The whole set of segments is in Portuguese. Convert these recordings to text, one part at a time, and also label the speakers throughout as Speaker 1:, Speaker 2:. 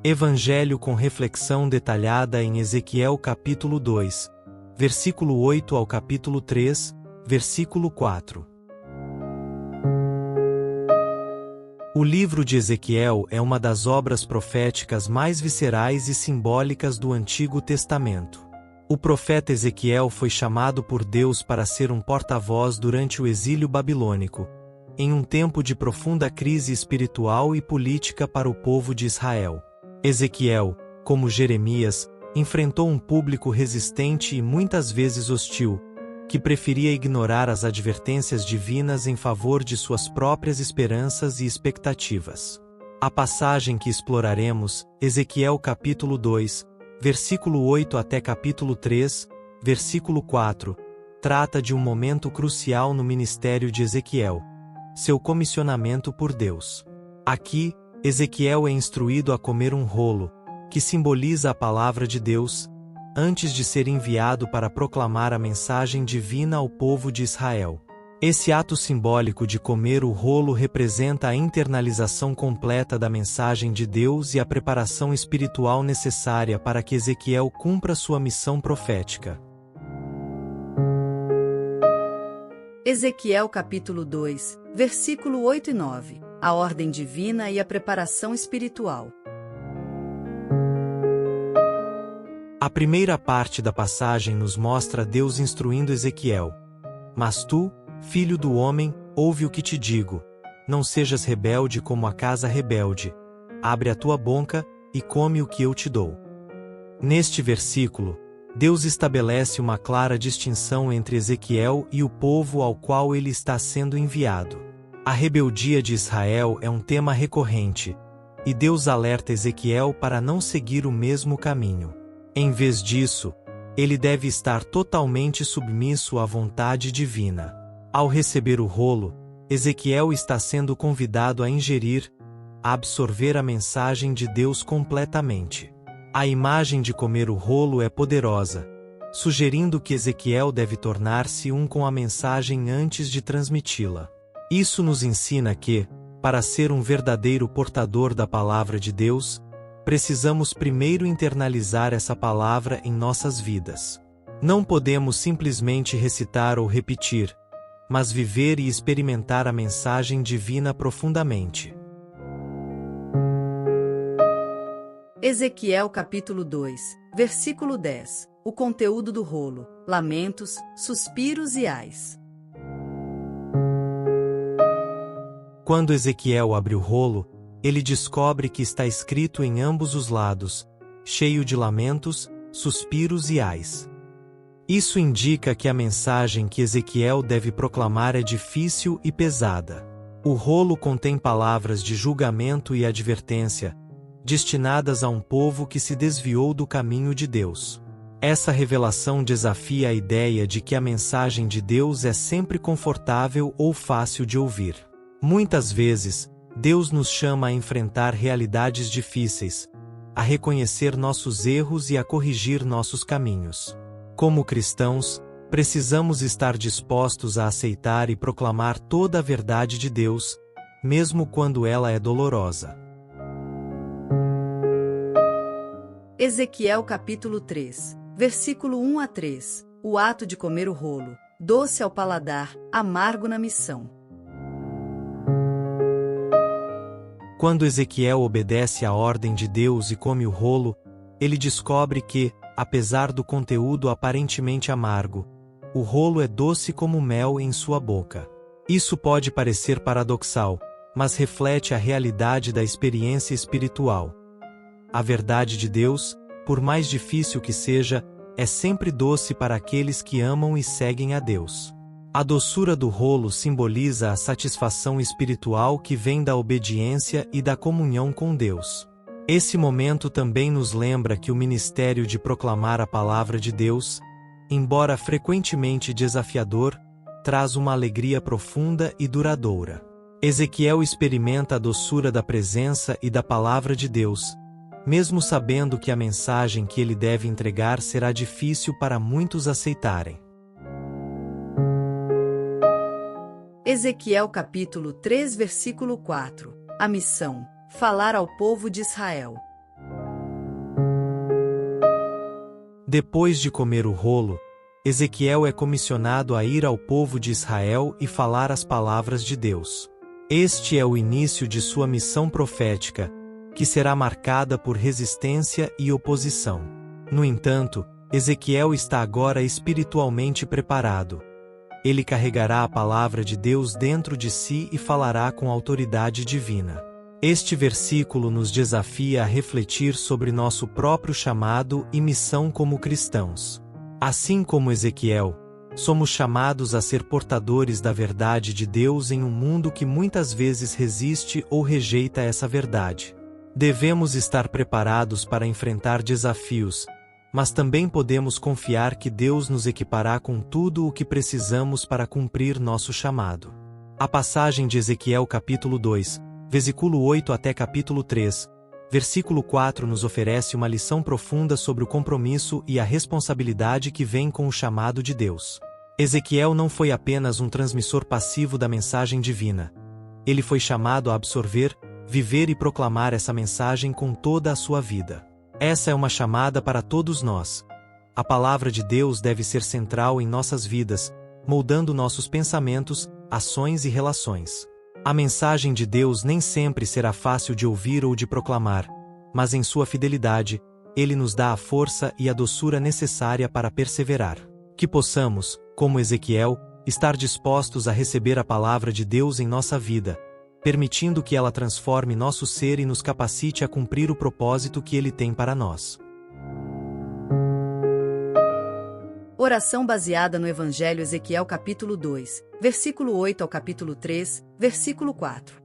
Speaker 1: Evangelho com reflexão detalhada em Ezequiel capítulo 2, versículo 8 ao capítulo 3, versículo 4. O livro de Ezequiel é uma das obras proféticas mais viscerais e simbólicas do Antigo Testamento. O profeta Ezequiel foi chamado por Deus para ser um porta-voz durante o exílio babilônico, em um tempo de profunda crise espiritual e política para o povo de Israel. Ezequiel, como Jeremias, enfrentou um público resistente e muitas vezes hostil, que preferia ignorar as advertências divinas em favor de suas próprias esperanças e expectativas. A passagem que exploraremos, Ezequiel capítulo 2, versículo 8 até capítulo 3, versículo 4, trata de um momento crucial no ministério de Ezequiel, seu comissionamento por Deus. Aqui, Ezequiel é instruído a comer um rolo, que simboliza a palavra de Deus, antes de ser enviado para proclamar a mensagem divina ao povo de Israel. Esse ato simbólico de comer o rolo representa a internalização completa da mensagem de Deus e a preparação espiritual necessária para que Ezequiel cumpra sua missão profética.
Speaker 2: Ezequiel capítulo 2, versículo 8 e 9. A ordem divina e a preparação espiritual.
Speaker 1: A primeira parte da passagem nos mostra Deus instruindo Ezequiel. Mas tu, filho do homem, ouve o que te digo. Não sejas rebelde como a casa rebelde. Abre a tua boca e come o que eu te dou. Neste versículo, Deus estabelece uma clara distinção entre Ezequiel e o povo ao qual ele está sendo enviado. A rebeldia de Israel é um tema recorrente, e Deus alerta Ezequiel para não seguir o mesmo caminho. Em vez disso, ele deve estar totalmente submisso à vontade divina. Ao receber o rolo, Ezequiel está sendo convidado a ingerir, a absorver a mensagem de Deus completamente. A imagem de comer o rolo é poderosa, sugerindo que Ezequiel deve tornar-se um com a mensagem antes de transmiti-la. Isso nos ensina que, para ser um verdadeiro portador da palavra de Deus, precisamos primeiro internalizar essa palavra em nossas vidas. Não podemos simplesmente recitar ou repetir, mas viver e experimentar a mensagem divina profundamente.
Speaker 2: Ezequiel capítulo 2, versículo 10. O conteúdo do rolo: lamentos, suspiros e ais.
Speaker 1: Quando Ezequiel abre o rolo, ele descobre que está escrito em ambos os lados, cheio de lamentos, suspiros e ais. Isso indica que a mensagem que Ezequiel deve proclamar é difícil e pesada. O rolo contém palavras de julgamento e advertência, destinadas a um povo que se desviou do caminho de Deus. Essa revelação desafia a ideia de que a mensagem de Deus é sempre confortável ou fácil de ouvir. Muitas vezes, Deus nos chama a enfrentar realidades difíceis, a reconhecer nossos erros e a corrigir nossos caminhos. Como cristãos, precisamos estar dispostos a aceitar e proclamar toda a verdade de Deus, mesmo quando ela é dolorosa.
Speaker 2: Ezequiel capítulo 3, versículo 1 a 3. O ato de comer o rolo: doce ao paladar, amargo na missão.
Speaker 1: Quando Ezequiel obedece à ordem de Deus e come o rolo, ele descobre que, apesar do conteúdo aparentemente amargo, o rolo é doce como mel em sua boca. Isso pode parecer paradoxal, mas reflete a realidade da experiência espiritual. A verdade de Deus, por mais difícil que seja, é sempre doce para aqueles que amam e seguem a Deus. A doçura do rolo simboliza a satisfação espiritual que vem da obediência e da comunhão com Deus. Esse momento também nos lembra que o ministério de proclamar a palavra de Deus, embora frequentemente desafiador, traz uma alegria profunda e duradoura. Ezequiel experimenta a doçura da presença e da palavra de Deus, mesmo sabendo que a mensagem que ele deve entregar será difícil para muitos aceitarem.
Speaker 2: Ezequiel capítulo 3, versículo 4. A missão: falar ao povo de Israel.
Speaker 1: Depois de comer o rolo, Ezequiel é comissionado a ir ao povo de Israel e falar as palavras de Deus. Este é o início de sua missão profética, que será marcada por resistência e oposição. No entanto, Ezequiel está agora espiritualmente preparado. Ele carregará a palavra de Deus dentro de si e falará com autoridade divina. Este versículo nos desafia a refletir sobre nosso próprio chamado e missão como cristãos. Assim como Ezequiel, somos chamados a ser portadores da verdade de Deus em um mundo que muitas vezes resiste ou rejeita essa verdade. Devemos estar preparados para enfrentar desafios, mas também podemos confiar que Deus nos equipará com tudo o que precisamos para cumprir nosso chamado. A passagem de Ezequiel capítulo 2, versículo 8 até capítulo 3, versículo 4 nos oferece uma lição profunda sobre o compromisso e a responsabilidade que vem com o chamado de Deus. Ezequiel não foi apenas um transmissor passivo da mensagem divina. Ele foi chamado a absorver, viver e proclamar essa mensagem com toda a sua vida. Essa é uma chamada para todos nós. A palavra de Deus deve ser central em nossas vidas, moldando nossos pensamentos, ações e relações. A mensagem de Deus nem sempre será fácil de ouvir ou de proclamar, mas em sua fidelidade, Ele nos dá a força e a doçura necessária para perseverar. Que possamos, como Ezequiel, estar dispostos a receber a palavra de Deus em nossa vida, permitindo que ela transforme nosso ser e nos capacite a cumprir o propósito que Ele tem para nós.
Speaker 2: Oração baseada no Evangelho Ezequiel capítulo 2, versículo 8 ao capítulo 3, versículo 4.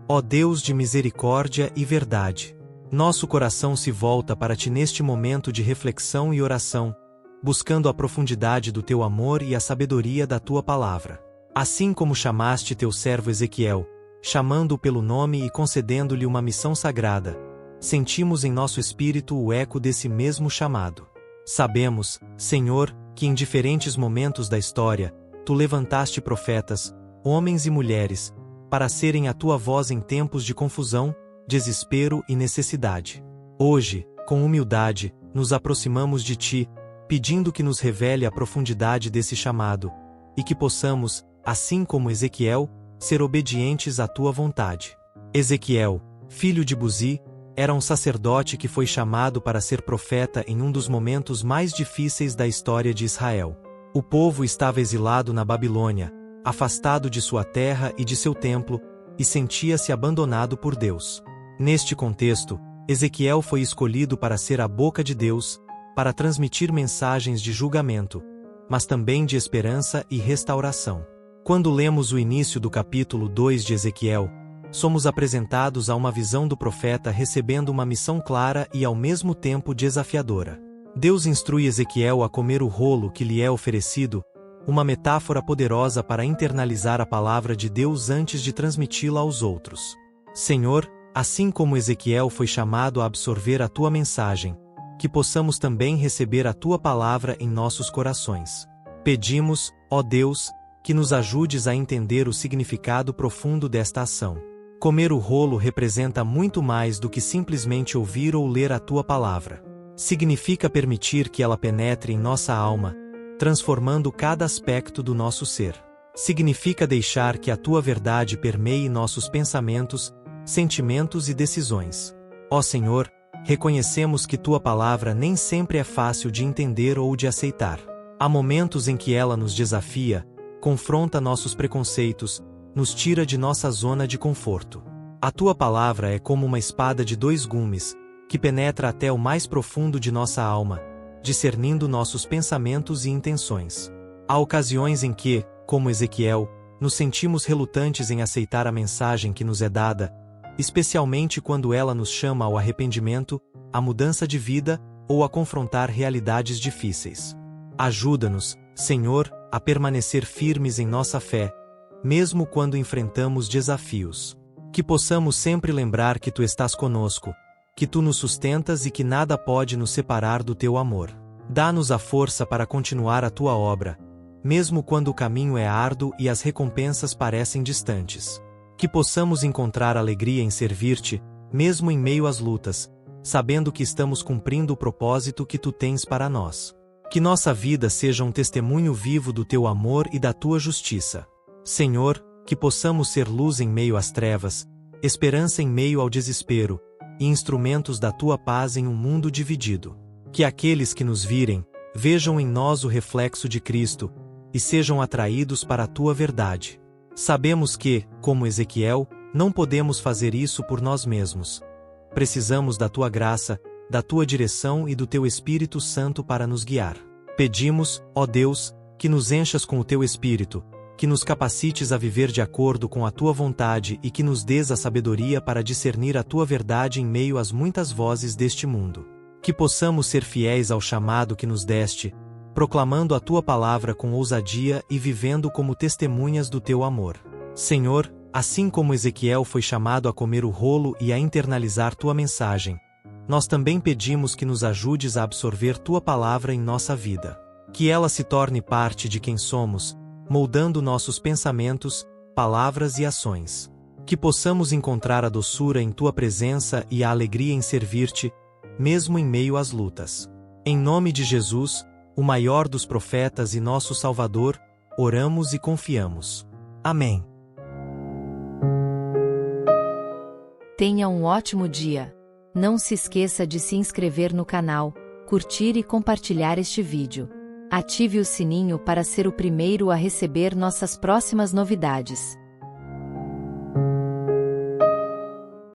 Speaker 1: Ó Deus de misericórdia e verdade, nosso coração se volta para Ti neste momento de reflexão e oração, buscando a profundidade do Teu amor e a sabedoria da Tua palavra. Assim como chamaste Teu servo Ezequiel, chamando-o pelo nome e concedendo-lhe uma missão sagrada, sentimos em nosso espírito o eco desse mesmo chamado. Sabemos, Senhor, que em diferentes momentos da história, Tu levantaste profetas, homens e mulheres, para serem a Tua voz em tempos de confusão, desespero e necessidade. Hoje, com humildade, nos aproximamos de Ti, pedindo que nos revele a profundidade desse chamado, e que possamos, assim como Ezequiel, ser obedientes à Tua vontade. Ezequiel, filho de Buzi, era um sacerdote que foi chamado para ser profeta em um dos momentos mais difíceis da história de Israel. O povo estava exilado na Babilônia, afastado de sua terra e de seu templo, e sentia-se abandonado por Deus. Neste contexto, Ezequiel foi escolhido para ser a boca de Deus, para transmitir mensagens de julgamento, mas também de esperança e restauração. Quando lemos o início do capítulo 2 de Ezequiel, somos apresentados a uma visão do profeta recebendo uma missão clara e ao mesmo tempo desafiadora. Deus instrui Ezequiel a comer o rolo que lhe é oferecido, uma metáfora poderosa para internalizar a palavra de Deus antes de transmiti-la aos outros. Senhor, assim como Ezequiel foi chamado a absorver a Tua mensagem, que possamos também receber a Tua palavra em nossos corações. Pedimos, ó Deus, que nos ajudes a entender o significado profundo desta ação. Comer o rolo representa muito mais do que simplesmente ouvir ou ler a Tua palavra. Significa permitir que ela penetre em nossa alma, transformando cada aspecto do nosso ser. Significa deixar que a Tua verdade permeie nossos pensamentos, sentimentos e decisões. Ó Senhor, reconhecemos que Tua palavra nem sempre é fácil de entender ou de aceitar. Há momentos em que ela nos desafia, confronta nossos preconceitos, nos tira de nossa zona de conforto. A Tua palavra é como uma espada de 2 gumes, que penetra até o mais profundo de nossa alma, discernindo nossos pensamentos e intenções. Há ocasiões em que, como Ezequiel, nos sentimos relutantes em aceitar a mensagem que nos é dada, especialmente quando ela nos chama ao arrependimento, à mudança de vida ou a confrontar realidades difíceis. Ajuda-nos, Senhor, a permanecer firmes em nossa fé, mesmo quando enfrentamos desafios. Que possamos sempre lembrar que Tu estás conosco, que Tu nos sustentas e que nada pode nos separar do Teu amor. Dá-nos a força para continuar a Tua obra, mesmo quando o caminho é árduo e as recompensas parecem distantes. Que possamos encontrar alegria em servir-Te, mesmo em meio às lutas, sabendo que estamos cumprindo o propósito que tu tens para nós. Que nossa vida seja um testemunho vivo do teu amor e da tua justiça. Senhor, que possamos ser luz em meio às trevas, esperança em meio ao desespero, e instrumentos da tua paz em um mundo dividido. Que aqueles que nos virem, vejam em nós o reflexo de Cristo, e sejam atraídos para a tua verdade. Sabemos que, como Ezequiel, não podemos fazer isso por nós mesmos. Precisamos da tua graça, da tua direção e do teu Espírito Santo para nos guiar. Pedimos, ó Deus, que nos enchas com o teu Espírito, que nos capacites a viver de acordo com a tua vontade e que nos dês a sabedoria para discernir a tua verdade em meio às muitas vozes deste mundo. Que possamos ser fiéis ao chamado que nos deste, proclamando a tua palavra com ousadia e vivendo como testemunhas do teu amor. Senhor, assim como Ezequiel foi chamado a comer o rolo e a internalizar tua mensagem, nós também pedimos que nos ajudes a absorver tua palavra em nossa vida. Que ela se torne parte de quem somos, moldando nossos pensamentos, palavras e ações. Que possamos encontrar a doçura em tua presença e a alegria em servir-te, mesmo em meio às lutas. Em nome de Jesus, o maior dos profetas e nosso Salvador, oramos e confiamos. Amém.
Speaker 3: Tenha um ótimo dia. Não se esqueça de se inscrever no canal, curtir e compartilhar este vídeo. Ative o sininho para ser o primeiro a receber nossas próximas novidades.